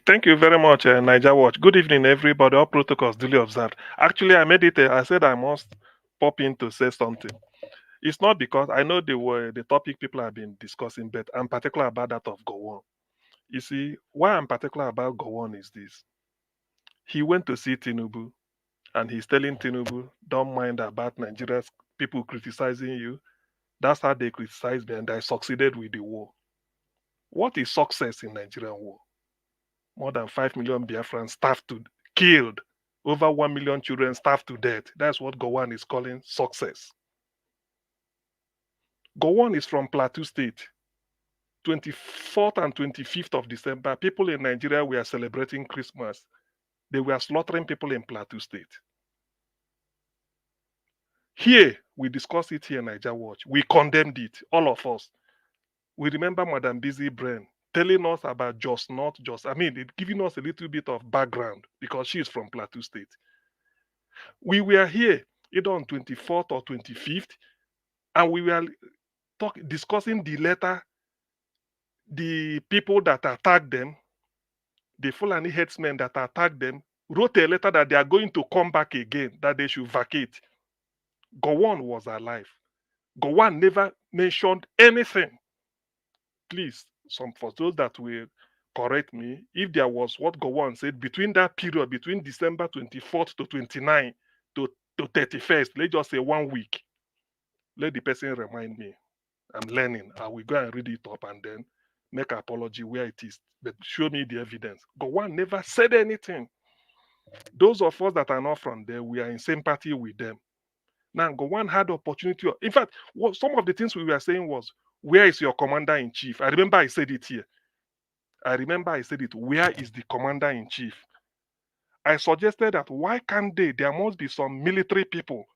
Thank you very much, Niger Watch. Good evening, everybody. All protocols duly observed. Actually, I made it. I said I must pop in to say something. It's not because I know the topic people have been discussing, but I'm particular about that of Gowon. You see, why I'm particular about Gowon is this: he went to see Tinubu, and he's telling Tinubu, "Don't mind about Nigeria's people criticizing you. That's how they criticize me, and I succeeded with the war." What is success in Nigerian war? More than 5 million Biafrans starved to killed. Over 1 million children starved to death. That's what Gowon is calling success. Gowon is from Plateau State. 24th and 25th of December, people in Nigeria were celebrating Christmas. They were slaughtering people in Plateau State. Here, we discussed it here in Niger Watch. We condemned it, all of us. We remember Madam Busy Brain telling us about just not just. I mean, it giving us a little bit of background because she is from Plateau State. We were here either on 24th or 25th, and we were discussing the letter the people that attacked them, the Fulani headsmen that attacked them, wrote a letter that they are going to come back again, that they should vacate. Gowon was alive. Gowon never mentioned anything. Please, some for those that will correct me, if there was what Gowon said between that period, between December 24th to 29th to 31st, let's just say 1 week, let the person remind me. I'm learning. I will go and read it up and then make apology where it is. But show me the evidence. Gowon never said anything. Those of us that are not from there, we are in sympathy with them. Now, Gowon had opportunity. In fact, some of the things we were saying was, where is your commander in chief? I remember I said it here. I remember I said it. Where is the commander in chief? I suggested that why can't they? There must be some military people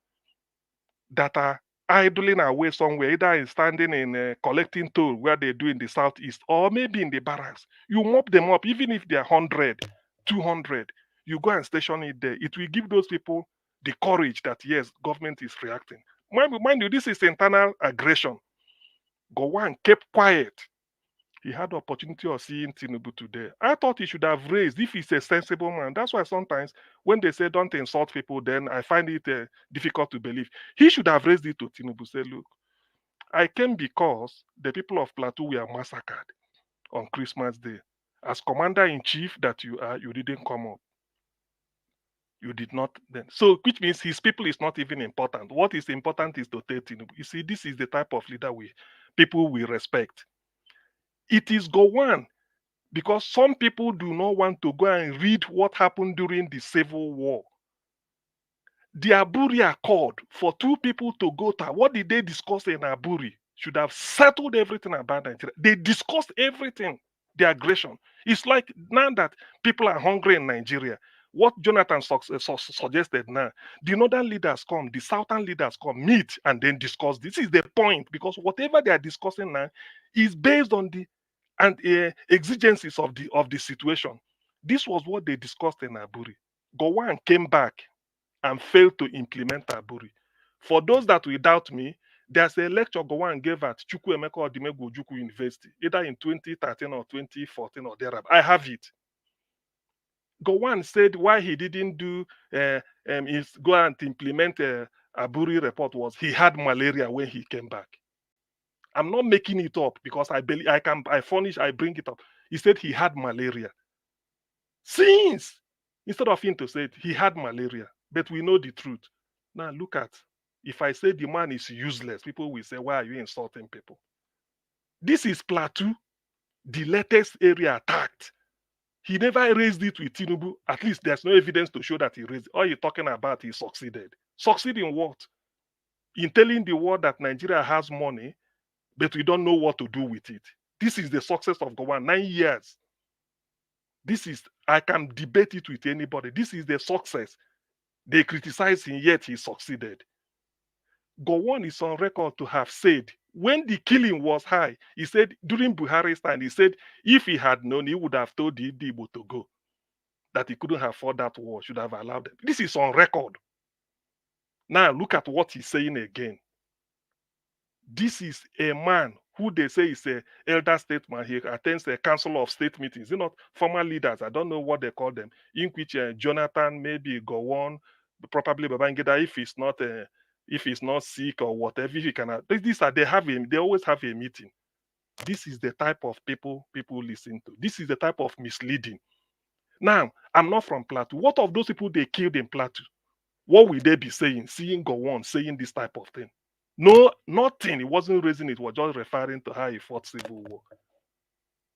that are idling away somewhere, either in standing in collecting toll where they do in the southeast, or maybe in the barracks. You mop them up, even if they're 100, 200. You go and station it there. It will give those people the courage that yes, government is reacting. Mind you, this is internal aggression. Gowon kept quiet. He had the opportunity of seeing Tinubu today. I thought he should have raised if he's a sensible man. That's why sometimes when they say don't insult people, then I find it difficult to believe. He should have raised it to Tinubu. Say, look, I came because the people of Plateau were massacred on Christmas Day. As commander in chief that you are, you didn't come up. You did not then. So, which means his people is not even important. What is important is to tell Tinubu. You see, this is the type of leader people we respect. It is Gowon because some people do not want to go and read what happened during the Civil War. The Aburi Accord for two people to go to what did they discuss in Aburi should have settled everything about Nigeria. They discussed everything, the aggression. It's like now that people are hungry in Nigeria. What Jonathan suggested now, the northern leaders come, the southern leaders come, meet and then discuss. This is the point because whatever they are discussing now is based on the and exigencies of the situation. This was what they discussed in Aburi. Gowon came back and failed to implement Aburi. For those that will doubt me, there's a lecture Gowon gave at Chukwuemeka Odimegwu Ojukwu University, either in 2013 or 2014 or thereabout. I have it. Gowon said why he didn't do is go and implement Aburi report was he had malaria when he came back. I'm not making it up because I believe I furnish, I bring it up. He said he had malaria. Since instead of him to say it, he had malaria. But we know the truth. Now look at if I say the man is useless, people will say, why are you insulting people? This is Plateau, the latest area attacked. He never raised it with Tinubu. At least there's no evidence to show that he raised it. All you're talking about, he succeeded. Succeed in what? In telling the world that Nigeria has money, but we don't know what to do with it. This is the success of Gowon. 9 years. This is, I can debate it with anybody. This is the success. They criticize him, yet he succeeded. Gowon is on record to have said, when the killing was high, he said, during Buhari's time, he said, if he had known, he would have told the Igbo to go. That he couldn't have fought that war, should have allowed them. This is on record. Now, look at what he's saying again. This is a man who they say is a elder statesman. He attends a council of state meetings. You know, former leaders. I don't know what they call them. In which Jonathan, maybe Gowon, probably Babangida, if he's not sick or whatever, if he can. These are they always have a meeting. This is the type of people listen to. This is the type of misleading. Now, I'm not from Plateau. What of those people they killed in Plateau? What will they be saying? Seeing Gowon saying this type of thing? No, nothing. He wasn't raising it. He was just referring to how he fought civil war,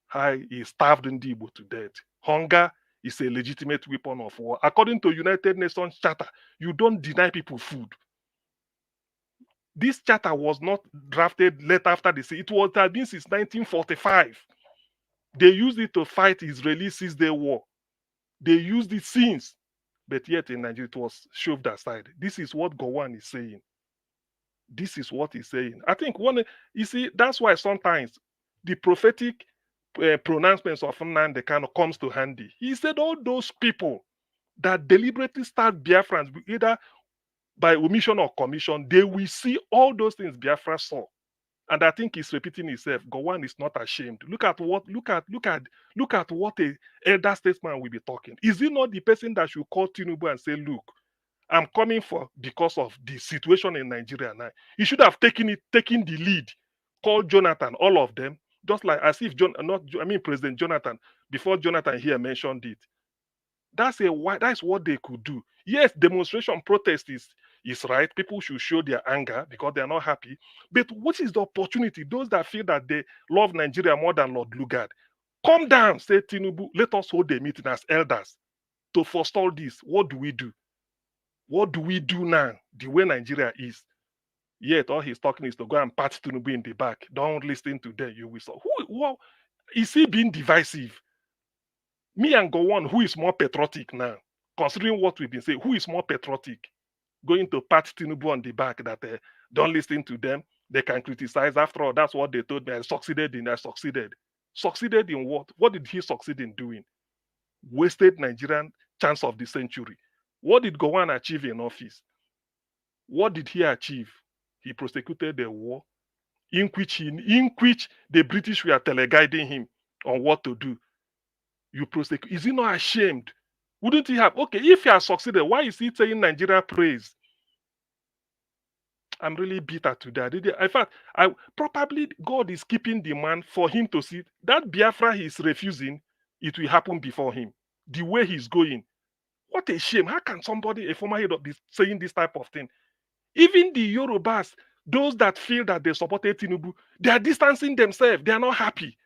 how he starved Ndibo to death. Hunger is a legitimate weapon of war. According to United Nations Charter, you don't deny people food. This charter was not drafted late after the sea. It was had been since 1945. They used it to fight Israeli Six-Day War. They used it since, but yet in Nigeria it was shoved aside. This is what Gowon is saying. This is what he's saying. I think you see, that's why sometimes the prophetic pronouncements of Nnamdi kind of comes to handy. He said all those people that deliberately start Biafrans, either by omission or commission, they will see all those things Biafra saw. And I think he's repeating himself. Gowon is not ashamed. Look at what a elder statesman will be talking. Is he not the person that should call Tinubu and say, look, I'm coming for because of the situation in Nigeria now. He should have taken the lead, called Jonathan, all of them, just like as if President Jonathan, before Jonathan here mentioned it. That's what they could do. Yes, demonstration protest is right. People should show their anger because they are not happy. But what is the opportunity? Those that feel that they love Nigeria more than Lord Lugard, come down, say Tinubu, let us hold a meeting as elders to forestall this. What do we do? What do we do now? The way Nigeria is. Yet all he's talking is to go and pat Tinubu in the back. Don't listen to them. You will saw. Who is he being divisive? Me and Gowon, who is more patriotic now? Considering what we've been saying, who is more patriotic? Going to pat Tinubu on the back that don't listen to them. They can criticize. After all, that's what they told me. I succeeded. Succeeded in what? What did he succeed in doing? Wasted Nigerian chance of the century. What did Gowon achieve in office? What did he achieve? He prosecuted the war in which the British were teleguiding him on what to do. You prosecute. Is he not ashamed? Wouldn't he have? Okay, if he has succeeded, why is he saying Nigeria praise? I'm really bitter to that. In fact, probably God is keeping the man for him to see that Biafra he is refusing. It will happen before him. The way he's going. What a shame. How can somebody, a former head of this, saying this type of thing? Even the Yorubas, those that feel that they supported Tinubu, they are distancing themselves. They are not happy.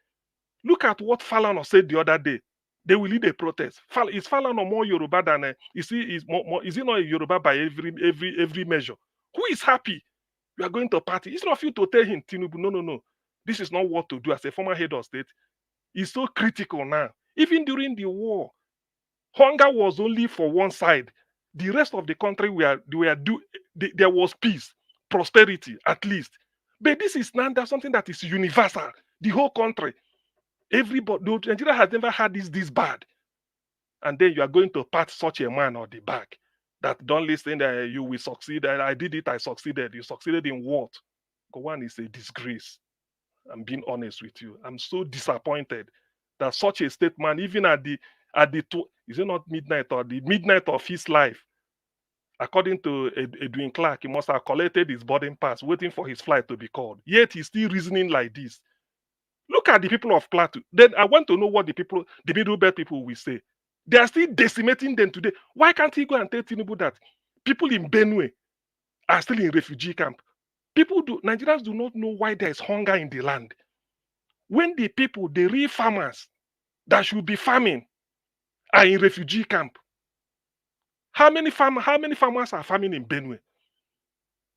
Look at what Falana said the other day. They will lead a protest. Is Falana more Yoruba than is he not a Yoruba by every measure? Who is happy? You are going to party. It's not for you to tell him, Tinubu, no. This is not what to do as a former head of state. He's so critical now. Even during the war, hunger was only for one side. The rest of the country there was peace, prosperity, at least. But this is now something that is universal. The whole country. Everybody, Nigeria has never had this bad. And then you are going to pat such a man on the back that don't listen, that you will succeed. I did it, I succeeded. You succeeded in what? Gowon is a disgrace. I'm being honest with you. I'm so disappointed that such a statement, even is it not midnight or the midnight of his life, according to Edwin Clark, he must have collected his boarding pass, waiting for his flight to be called. Yet he's still reasoning like this. Look at the people of Plateau. Then I want to know what the Middle Belt people will say. They are still decimating them today. Why can't he go and tell Tinubu that people in Benue are still in refugee camp? Nigerians do not know why there is hunger in the land. When the real farmers that should be farming are in refugee camp. How many farmers are farming in Benue?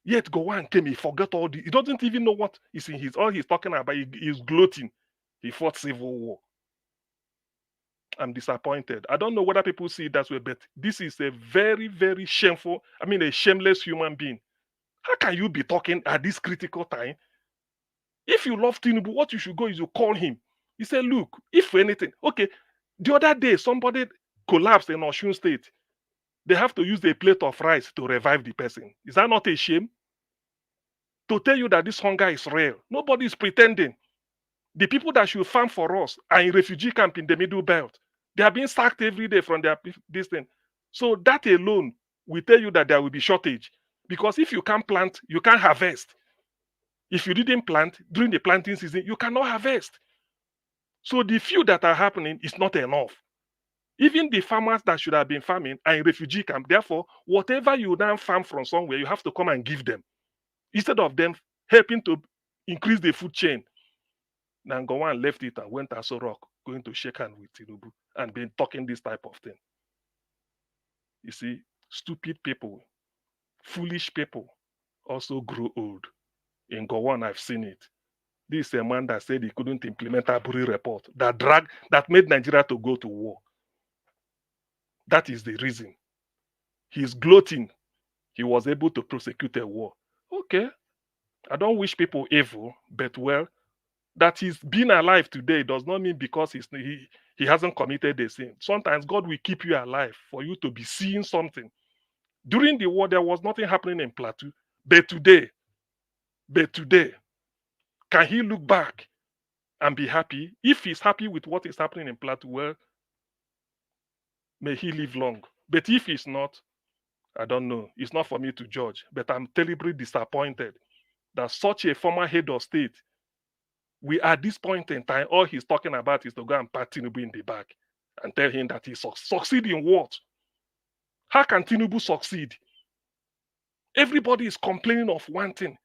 Yet Gowon came, he forgot all he doesn't even know what is in all he's talking about. He's gloating. He fought civil war. I'm disappointed. I don't know whether people see it that way, but this is a very, very shameful, a shameless human being. How can you be talking at this critical time? If you love Tinubu, what you should go is you call him. You say, look, if anything, okay, the other day somebody collapsed in Osun State. They have to use a plate of rice to revive the person. Is that not a shame? to tell you that this hunger is real. Nobody is pretending. The people that should farm for us are in refugee camp in the Middle Belt. They are being sacked every day from their this thing. So that alone will tell you that there will be shortage. Because if you can't plant, you can't harvest. If you didn't plant during the planting season, you cannot harvest. So the few that are happening is not enough. Even the farmers that should have been farming are in refugee camp. Therefore, whatever you now farm from somewhere, you have to come and give them. Instead of them helping to increase the food chain. Gowon left it and went to Aso Rock, going to shake hands with Tinubu and been talking this type of thing. You see, stupid people, foolish people also grow old. In Gowon, I've seen it. This is a man that said he couldn't implement a Aburi report that made Nigeria to go to war. That is the reason. He's gloating. He was able to prosecute a war. Okay. I don't wish people evil, but well, that he's been alive today does not mean because he hasn't committed a sin. Sometimes God will keep you alive for you to be seeing something. During the war, there was nothing happening in Plateau. But today, can he look back and be happy? If he's happy with what is happening in Plateau, well, may he live long. But if he's not, I don't know. It's not for me to judge. But I'm terribly disappointed that such a former head of state, we at this point in time, all he's talking about is to go and pat Tinubu in the back and tell him that he succeed in what? How can Tinubu succeed? Everybody is complaining of one thing.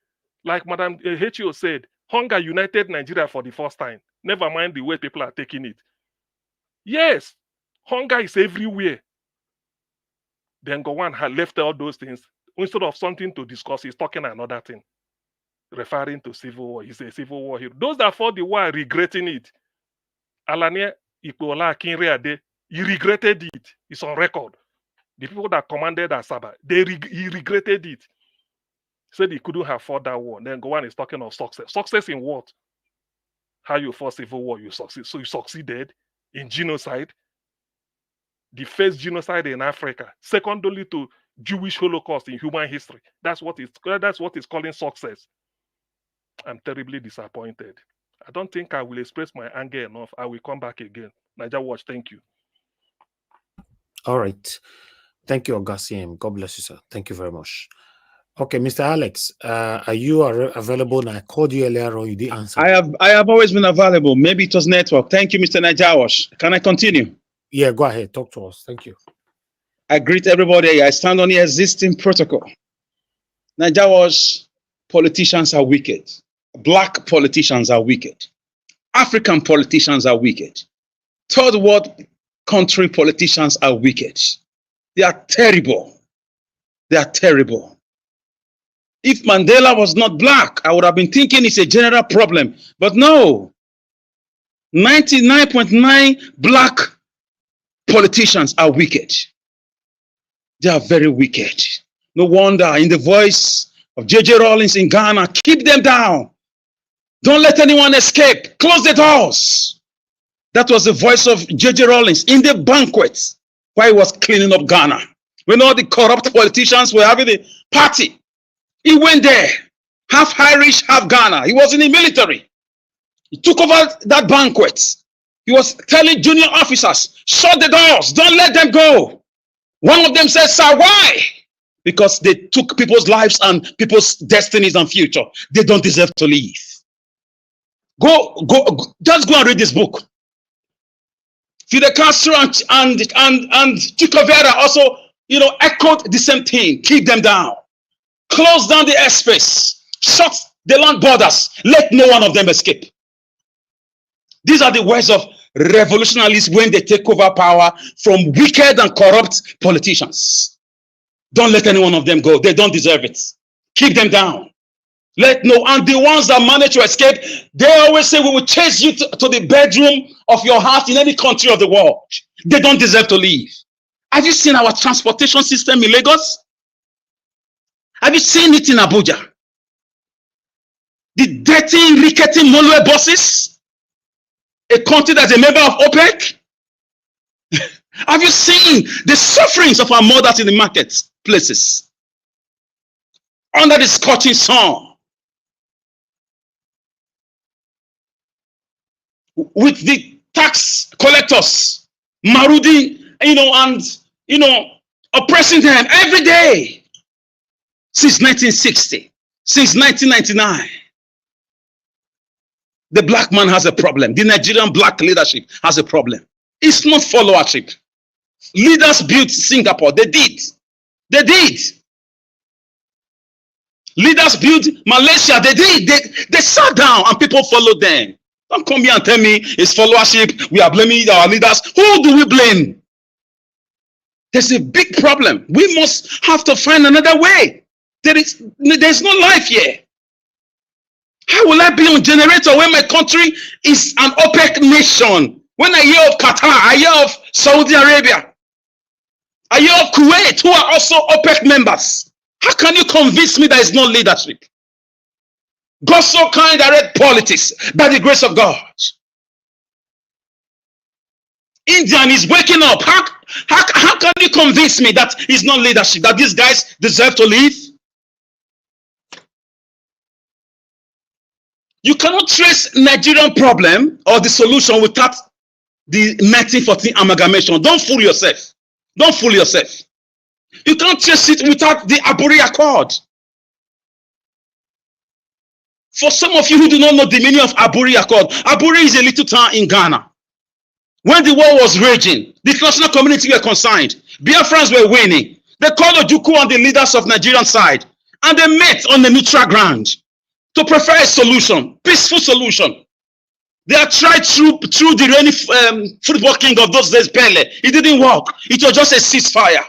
Like Madam H.O. said, hunger united Nigeria for the first time. Never mind the way people are taking it. Yes, hunger is everywhere. Then Gowon had left all those things. Instead of something to discuss, he's talking another thing. Referring to civil war. He's a civil war hero. Those that fought the war are regretting it. Alania Ikpola Akinreade, he regretted it. It's on record. The people that commanded Asaba, he regretted it. Said he couldn't have fought that war. Then Gowon is talking of success. Success in what? How you fought civil war, you succeed. So you succeeded in genocide. The first genocide in Africa. Second only to Jewish Holocaust in human history. That's what is calling success. I'm terribly disappointed. I don't think I will express my anger enough. I will come back again. Niger Watch, thank you. All right. Thank you, Augustine. God bless you, sir. Thank you very much. Okay, Mr. Alex, are you available? I called you earlier on. You didn't answer. I have always been available. Maybe it was network. Thank you, Mr. Najawash. Can I continue? Yeah, go ahead. Talk to us. Thank you. I greet everybody. I stand on the existing protocol. Najawash, politicians are wicked. Black politicians are wicked. African politicians are wicked. Third world country politicians are wicked. They are terrible. They are terrible. If Mandela was not black, I would have been thinking it's a general problem. But no. 99.9 black politicians are wicked. They are very wicked. No wonder in the voice of J.J. Rawlings in Ghana, keep them down. Don't let anyone escape. Close the doors. That was the voice of J.J. Rawlings in the banquet while he was cleaning up Ghana. When all the corrupt politicians were having a party, he went there, half Irish, half Ghana. He was in the military. He took over that banquet. He was telling junior officers, shut the doors, don't let them go. One of them said, sir, why? Because they took people's lives and people's destinies and future. They don't deserve to live. Just go and read this book. Fidel Castro and Che Guevara also, echoed the same thing. Keep them down. Close down the airspace. Shut the land borders. Let no one of them escape. These are the words of revolutionaries when they take over power from wicked and corrupt politicians. Don't let any one of them go. They don't deserve it. Keep them down. And the ones that manage to escape, they always say, we will chase you to the bedroom of your house in any country of the world. They don't deserve to leave. Have you seen our transportation system in Lagos? Have you seen it in Abuja? The dirty, rickety motorway buses? A country that's a member of OPEC? Have you seen the sufferings of our mothers in the marketplaces? Under the scorching sun. with the tax collectors, Marudi, and oppressing them every day since 1960, since 1999. The black man has a problem. The Nigerian black leadership has a problem. It's not followership. Leaders built Singapore. They did. They did. Leaders built Malaysia. They did. They sat down and people followed them. Don't come here and tell me it's followership. We are blaming our leaders. Who do we blame? There's a big problem. We must have to find another way. There's no life here. How will I be on generator when my country is an OPEC nation? When I hear of Qatar, I hear of Saudi Arabia, I hear of Kuwait, who are also OPEC members. How can you convince me there is no leadership? God so kind direct politics by the grace of God. Indian is waking up. How can you convince me that it's not leadership, that these guys deserve to live? You cannot trace Nigerian problem or the solution without the 1914 amalgamation. Don't fool yourself. Don't fool yourself. You can't trace it without the Aburi Accord. For some of you who do not know the meaning of Aburi Accord, Aburi is a little town in Ghana. When the war was raging, the international community were concerned. Biafrans were winning. They called Ojukwu and the leaders of Nigerian side, and they met on the neutral ground to prefer a solution, peaceful solution. They had tried through the reigning football king of those days, Pele. It didn't work. It was just a ceasefire.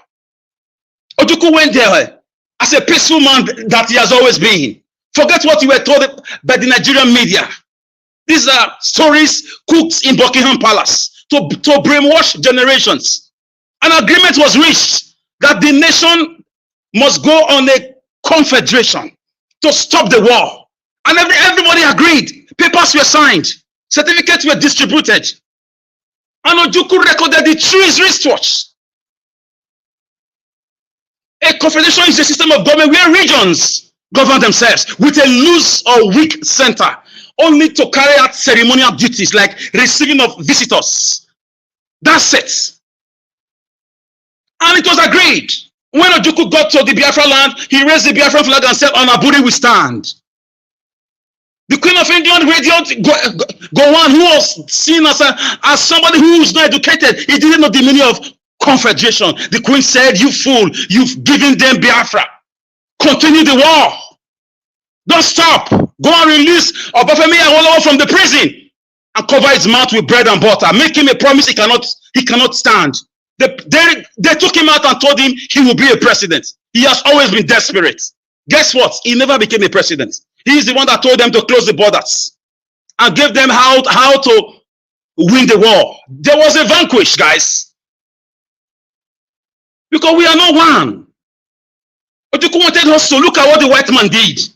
Ojukwu went there as a peaceful man that he has always been. Forget what you were told by the Nigerian media. These are stories cooked in Buckingham Palace to brainwash generations. An agreement was reached that the nation must go on a confederation to stop the war. And everybody agreed. Papers were signed. Certificates were distributed. And Ojukwu recorded it through his wristwatch. A confederation is a system of government where regions govern themselves with a loose or weak center, only to carry out ceremonial duties like receiving of visitors. That's it. And it was agreed. When Ojukwu got to the Biafra land, he raised the Biafran flag and said, "On Aburi we stand." The Queen of England radioed Gowon, who was seen as somebody who was not educated. He didn't know the meaning of confederation. The Queen said, "You fool, you've given them Biafra. Continue the war. Don't stop. Go and release Obafemi Awolowo from the prison and cover his mouth with bread and butter. Make him a promise he cannot stand." They took him out and told him he will be a president. He has always been desperate. Guess what? He never became a president. He is the one that told them to close the borders and gave them how to win the war. There was a vanquish, guys. Because we are not one. Ojukwu wanted us to look at what the white man did.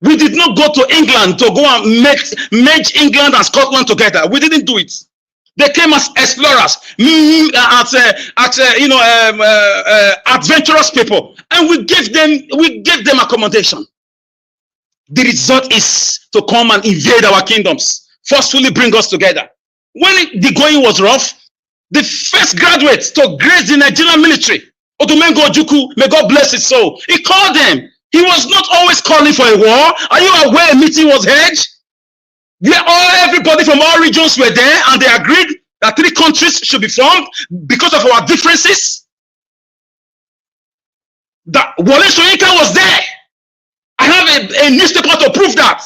We did not go to England to go and merge England and Scotland together. We didn't do it. They came as explorers, adventurous people, and we gave them accommodation. The result is to come and invade our kingdoms, forcefully bring us together. When the going was rough, the first graduates to grace the Nigerian military, Odumengo Ojukwu, may God bless his soul, he called them. He was not always calling for a war. Are you aware a meeting was held? Everybody from all regions were there, and they agreed that 3 countries should be formed because of our differences. That Wole Soyinka was there. I have a newspaper to prove that.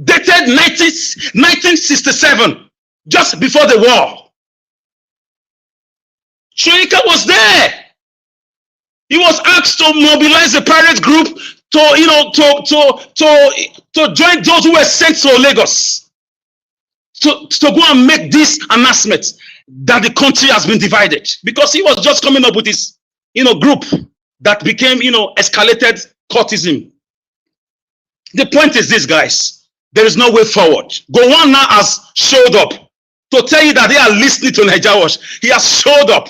Dated 1967, just before the war. Soyinka was there. He was asked to mobilize the pirate group to join those who were sent to Lagos to go and make this announcement that the country has been divided, because he was just coming up with his group that became escalated courtism. The point is this, guys, there is no way forward. Gowon now has showed up to tell you that they are listening to Nigeria Watch. He has showed up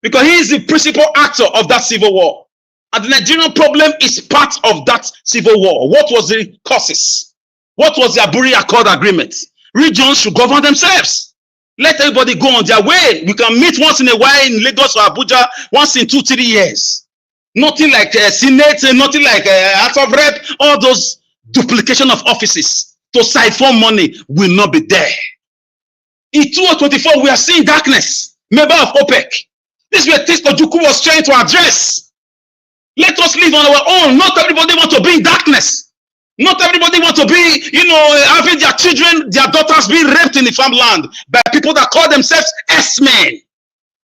because he is the principal actor of that civil war. And the Nigerian problem is part of that civil war. What was the causes? What was the Aburi Accord agreement? regions should govern themselves. Let everybody go on their way. We can meet once in a while in Lagos or Abuja, once in 2-3 years. Nothing like Senate, nothing like House of Rep. All those duplication of offices to siphon money will not be there. In 2024, we are seeing darkness. Member of OPEC. This is where Ojukwu was trying to address. Let us live on our own. Not everybody wants to be in darkness. Not everybody wants to be, having their children, their daughters being raped in the farmland by people that call themselves S-men.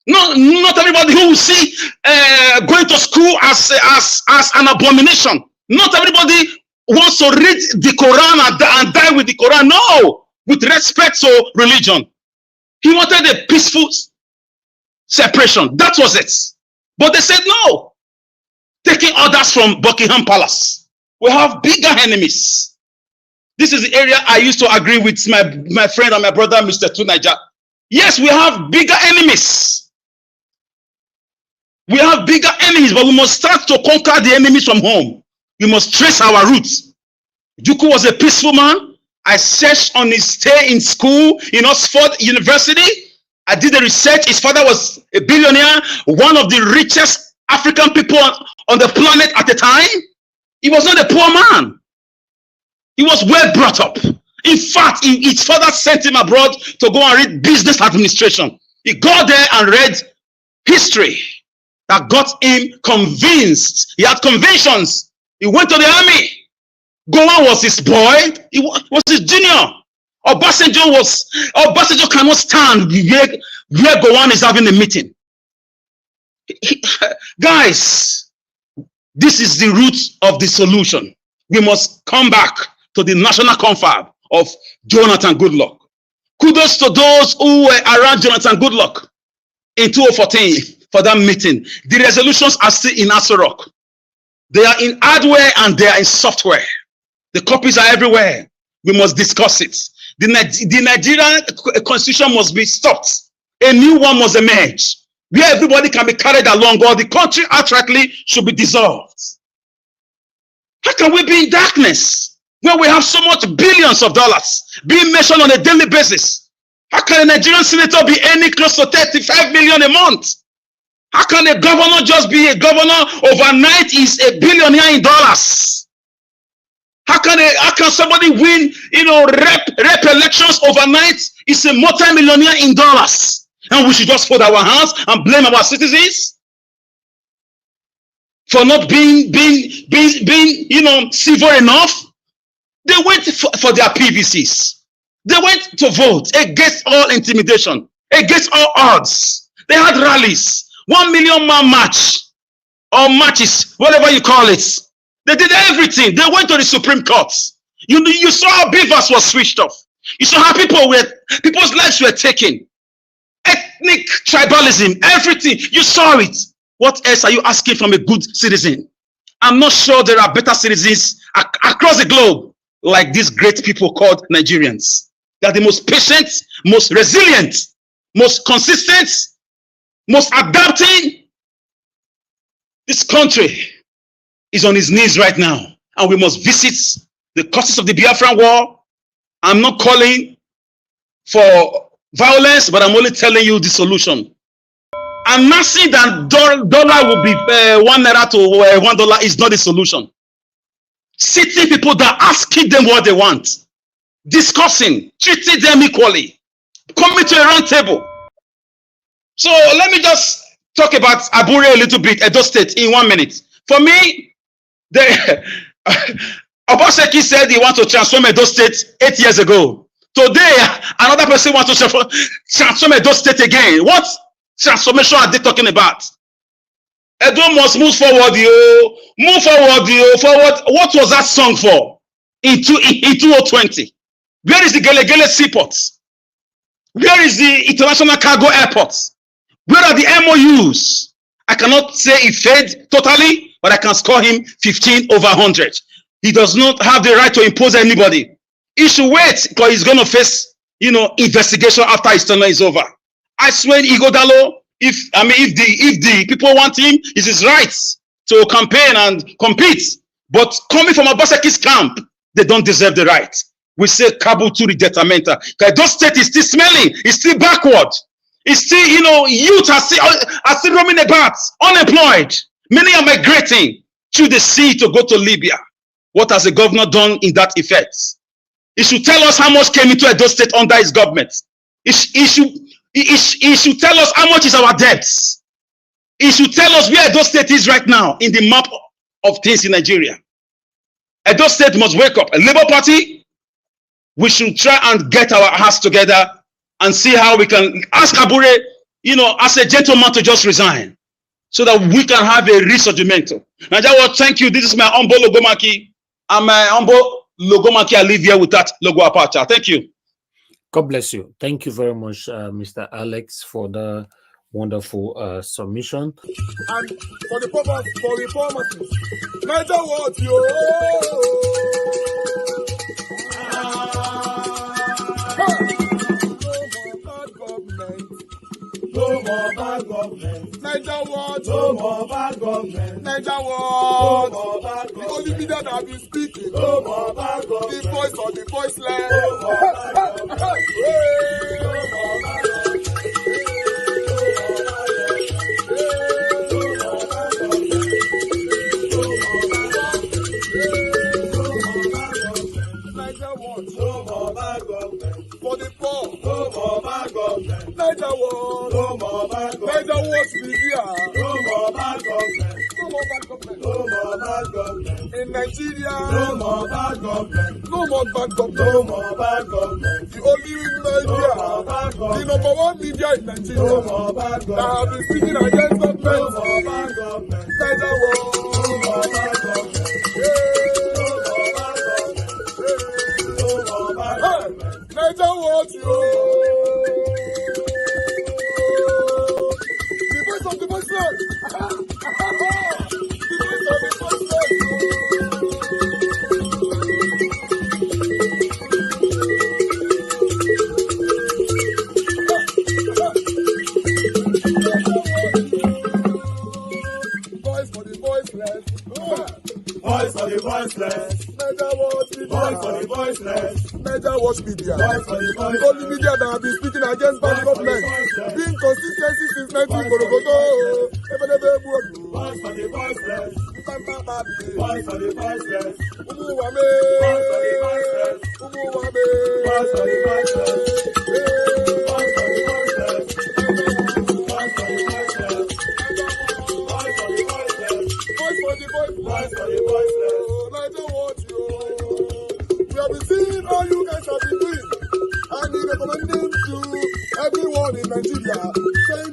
Not everybody who will see going to school as an abomination. Not everybody wants to read the Quran and die with the Quran. No, with respect to religion. He wanted a peaceful separation. That was it. But they said no. Taking orders from Buckingham Palace. We have bigger enemies. This is the area I used to agree with my friend and my brother, Mr. Tunaja. Yes, we have bigger enemies. We have bigger enemies, but we must start to conquer the enemies from home. We must trace our roots. Juku was a peaceful man. I searched on his stay in school in Oxford University. I did the research. His father was a billionaire, one of the richest African people on the planet at the time. He was not a poor man. He was well brought up. In fact, his father sent him abroad to go and read business administration. He got there and read history that got him convinced. He had convictions. He went to the army. Gowon was his boy. He was his junior. Obasanjo cannot stand where Gowon is having a meeting. Guys, this is the root of the solution. We must come back to the national confab of Jonathan Goodluck. Kudos to those who were around Jonathan Goodluck in 2014 for that meeting. The resolutions are still in Aso Rock. They are in hardware and they are in software. The copies are everywhere. We must discuss it. The Nigerian constitution must be stopped. A new one must emerge, where everybody can be carried along, or the country outrightly should be dissolved. How can we be in darkness when we have so much billions of dollars being mentioned on a daily basis? How can a Nigerian senator be earning close to 35 million a month? How can a governor just be a governor overnight is a billionaire in dollars? How can somebody win, rep elections overnight is a multi-millionaire in dollars? And we should just fold our hands and blame our citizens for not being civil enough? They went for their PVCs. They went to vote against all intimidation, against all odds. They had rallies, 1 million man march, or marches, whatever you call it. They did everything. They went to the Supreme Court. You saw how Beavers was switched off. You saw how people's lives were taken. Ethnic tribalism, everything. You saw it. What else are you asking from a good citizen? I'm not sure there are better citizens across the globe like these great people called Nigerians. They are the most patient, most resilient, most consistent, most adapting. This country is on his knees right now, and we must visit the causes of the Biafran war. I'm not calling for violence, but I'm only telling you the solution. I'm not saying that dollar will be 1 naira to $1 is not the solution. Sitting people that asking them what they want, discussing, treating them equally, coming to a round table. So let me just talk about Abure a little bit, Edo State, in 1 minute. For me, Obaseki said he wants to transform Edo State 8 years ago. Today, another person wants to transform Edo State again. What transformation are they talking about? Edo must move forward, move forward, forward. What was that song for? In 2020? Where is the Gelegele Seaport? Where is the International Cargo Airport? Where are the MOUs? I cannot say it failed totally, but I can score him 15 over 100. He does not have the right to impose anybody. He should wait because he's going to face, investigation after his tenure is over. I swear, Igodalo, if the people want him, it's his right to campaign and compete. But coming from Obaseki's camp, they don't deserve the right. we say Kabu to the detrimental. Those state is still smelling, it's still backward. It's still, youth are still roaming about, unemployed. Many are migrating through the sea to go to Libya. What has the governor done in that effect? He should tell us how much came into Edo State under his government. He should tell us how much is our debts. He should tell us where Edo State is right now in the map of things in Nigeria. Edo State must wake up. A Labour Party, we should try and get our hearts together and see how we can ask Kabure, as a gentleman to just resign so that we can have a resurgimento. Nigeria, thank you. This is my humble Logomaki. And my humble Logomaki, I live here with that logo apache. Thank you. God bless you. Thank you very much, Mr. Alex, for the wonderful submission. And for the purpose for reformers, Niger what yo. No more bad government. Niger what? No more bad government. Niger what? No more bad government. The only media that have been speaking. No more bad government. The voice of the voiceless. No more bad government. No more bad government. No more bad government. For the poor. No more bad government. Niger what? No more bad government. Niger what media. No more bad government. No more bad government. No more bad government. In Nigeria. No more bad government. No more bad government. No more bad government. The only media. No more bad government. The number one media in Nigeria. No more bad government. That have been speaking against government. No more bad government. Niger what? No more bad government. Niger what you? The voice of the voiceless. The voice of the voiceless. Voice for the voiceless. Voice for the voiceless. Niger what? Voice for the voiceless. Niger Watch Media. The only media that have been speaking against bad government. Being consistency since 1944. Voice for the voiceless. Voice for the voiceless. Umuwame. Voice for the voiceless. Umuwame. Voice for the voiceless. Voice for the voiceless. Voice for the voiceless. Voice for the voiceless. Voice for the voiceless. Voice for the voiceless. Niger Watch you. We have been seeing all you guys have been doing, and we recommending to everyone in Nigeria, saying